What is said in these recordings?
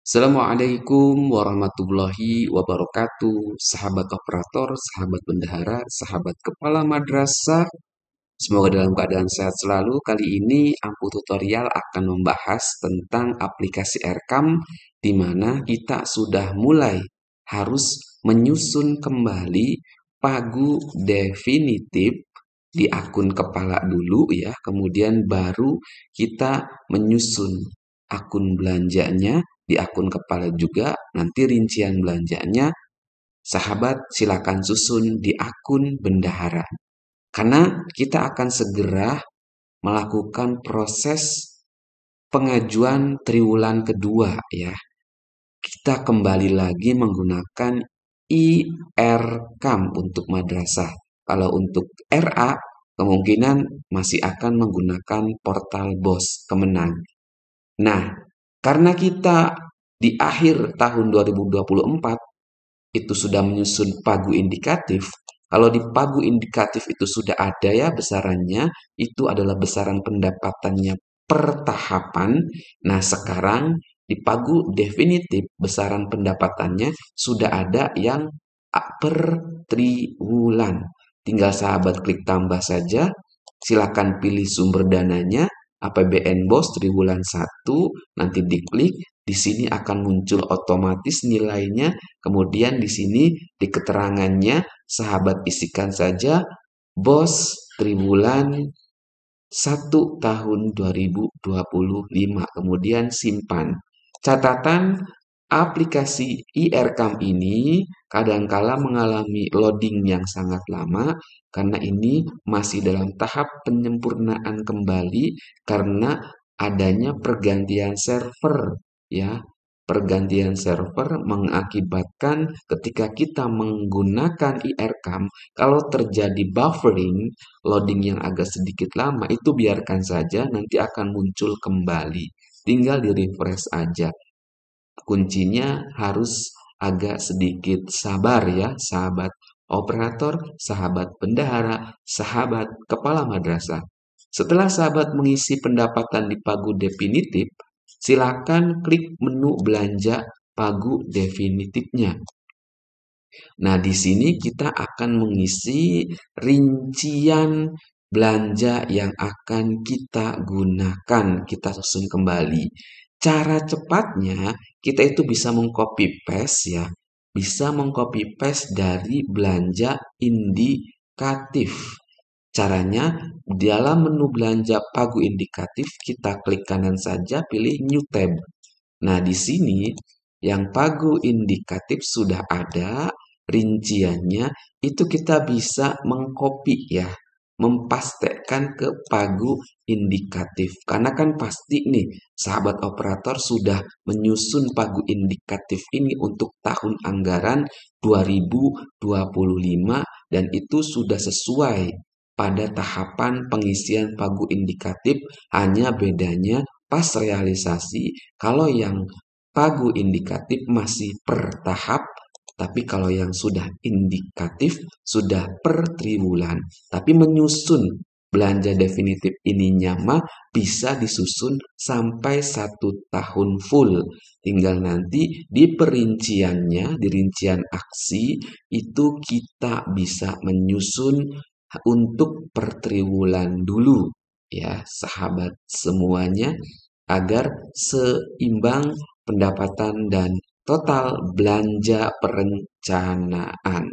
Assalamualaikum warahmatullahi wabarakatuh, sahabat operator, sahabat bendahara, sahabat kepala madrasah. Semoga dalam keadaan sehat selalu. Kali ini Ampu Tutorial akan membahas tentang aplikasi Erekam, di mana kita sudah mulai harus menyusun kembali pagu definitif di akun kepala dulu ya, kemudian baru kita menyusun akun belanjanya di akun kepala juga, nanti rincian belanjanya sahabat silakan susun di akun bendahara. Karena kita akan segera melakukan proses pengajuan triwulan kedua ya. Kita kembali lagi menggunakan IRKAM untuk madrasah. Kalau untuk RA kemungkinan masih akan menggunakan portal BOS Kemenang. Nah, karena kita di akhir tahun 2024 itu sudah menyusun pagu indikatif, kalau di pagu indikatif itu sudah ada ya besarannya, itu adalah besaran pendapatannya per tahapan. Nah, sekarang di pagu definitif besaran pendapatannya sudah ada yang per triwulan. Tinggal sahabat klik tambah saja, silakan pilih sumber dananya, APBN BOS triwulan 1, nanti diklik, di sini akan muncul otomatis nilainya, kemudian di sini di keterangannya sahabat isikan saja BOS triwulan 1 tahun 2025, kemudian simpan. Catatan, aplikasi IRKAM ini kadangkala mengalami loading yang sangat lama karena ini masih dalam tahap penyempurnaan kembali karena adanya pergantian server ya. Pergantian server mengakibatkan ketika kita menggunakan IRKAM, kalau terjadi buffering, loading yang agak sedikit lama, itu biarkan saja, nanti akan muncul kembali. Tinggal di-refresh aja. Kuncinya harus agak sedikit sabar ya, sahabat operator, sahabat bendahara, sahabat kepala madrasah. Setelah sahabat mengisi pendapatan di pagu definitif, silakan klik menu belanja pagu definitifnya. Nah, di sini kita akan mengisi rincian belanja yang akan kita gunakan, kita susun kembali. Cara cepatnya, kita itu bisa mengcopy paste ya, bisa mengcopy paste dari belanja indikatif. Caranya, dalam menu belanja pagu indikatif, kita klik kanan saja, pilih New Tab. Nah, di sini yang pagu indikatif sudah ada rinciannya, itu kita bisa mengcopy ya, mempastekan ke pagu indikatif. Karena kan pasti nih, sahabat operator sudah menyusun pagu indikatif ini untuk tahun anggaran 2025 dan itu sudah sesuai pada tahapan pengisian pagu indikatif, hanya bedanya pas realisasi kalau yang pagu indikatif masih per tahap, tapi kalau yang sudah indikatif sudah per triwulan. Tapi menyusun belanja definitif ininya mah bisa disusun sampai 1 tahun full. Tinggal nanti di perinciannya, di rincian aksi itu kita bisa menyusun untuk per triwulan dulu ya sahabat semuanya, agar seimbang pendapatan dan total belanja perencanaan.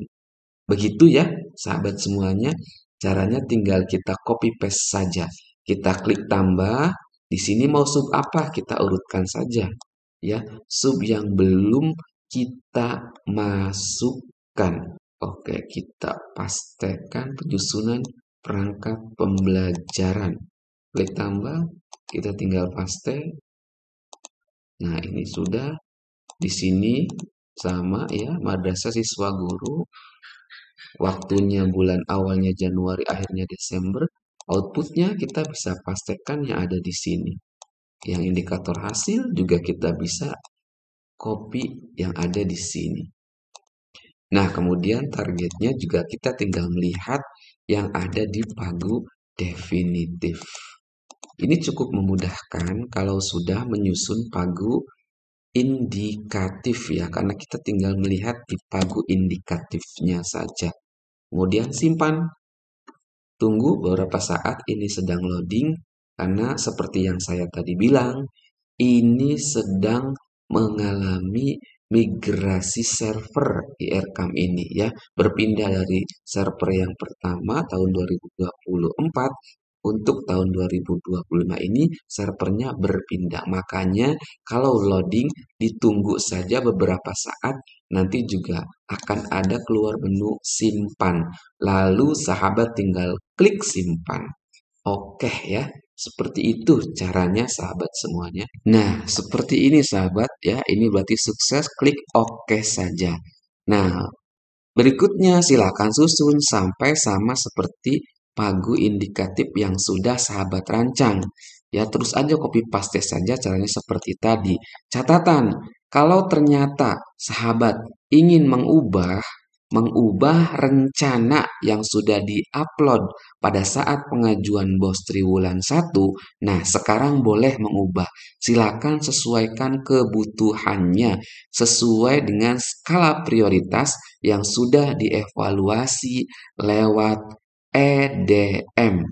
Begitu ya sahabat semuanya, caranya tinggal kita copy paste saja. Kita klik tambah, di sini mau sub apa kita urutkan saja ya, sub yang belum kita masukkan. Oke, kita pastekan penyusunan perangkat pembelajaran. Klik tambah, kita tinggal paste. Nah, ini sudah. Di sini sama ya, madrasah siswa guru. Waktunya bulan awalnya Januari, akhirnya Desember. Outputnya kita bisa pastekan yang ada di sini. Yang indikator hasil juga kita bisa copy yang ada di sini. Nah, kemudian targetnya juga kita tinggal melihat yang ada di pagu definitif. Ini cukup memudahkan kalau sudah menyusun pagu indikatif ya, karena kita tinggal melihat di pagu indikatifnya saja. Kemudian simpan, tunggu beberapa saat ini sedang loading, karena seperti yang saya tadi bilang, ini sedang mengalami migrasi server IRCAM ini ya, berpindah dari server yang pertama tahun 2024 untuk tahun 2025 ini servernya berpindah. Makanya kalau loading ditunggu saja beberapa saat, nanti juga akan ada keluar menu simpan. Lalu sahabat tinggal klik simpan. Oke ya, seperti itu caranya sahabat semuanya. Nah, seperti ini sahabat ya, ini berarti sukses, klik oke saja. Nah, berikutnya silakan susun sampai sama seperti pagu indikatif yang sudah sahabat rancang. Ya, terus aja copy paste saja caranya seperti tadi. Catatan, kalau ternyata sahabat ingin mengubah rencana yang sudah diupload pada saat pengajuan BOS Triwulan 1, nah sekarang boleh mengubah. Silakan sesuaikan kebutuhannya sesuai dengan skala prioritas yang sudah dievaluasi lewat EDM.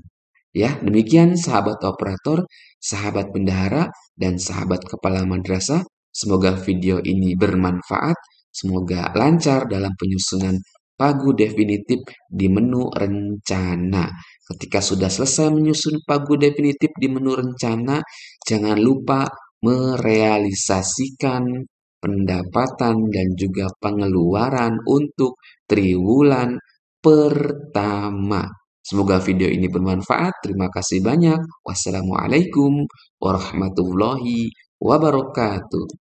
Ya, demikian sahabat operator, sahabat bendahara, dan sahabat kepala madrasah. Semoga video ini bermanfaat. Semoga lancar dalam penyusunan pagu definitif di menu rencana. Ketika sudah selesai menyusun pagu definitif di menu rencana, jangan lupa merealisasikan pendapatan dan juga pengeluaran untuk triwulan pertama. Semoga video ini bermanfaat. Terima kasih banyak. Wassalamualaikum warahmatullahi wabarakatuh.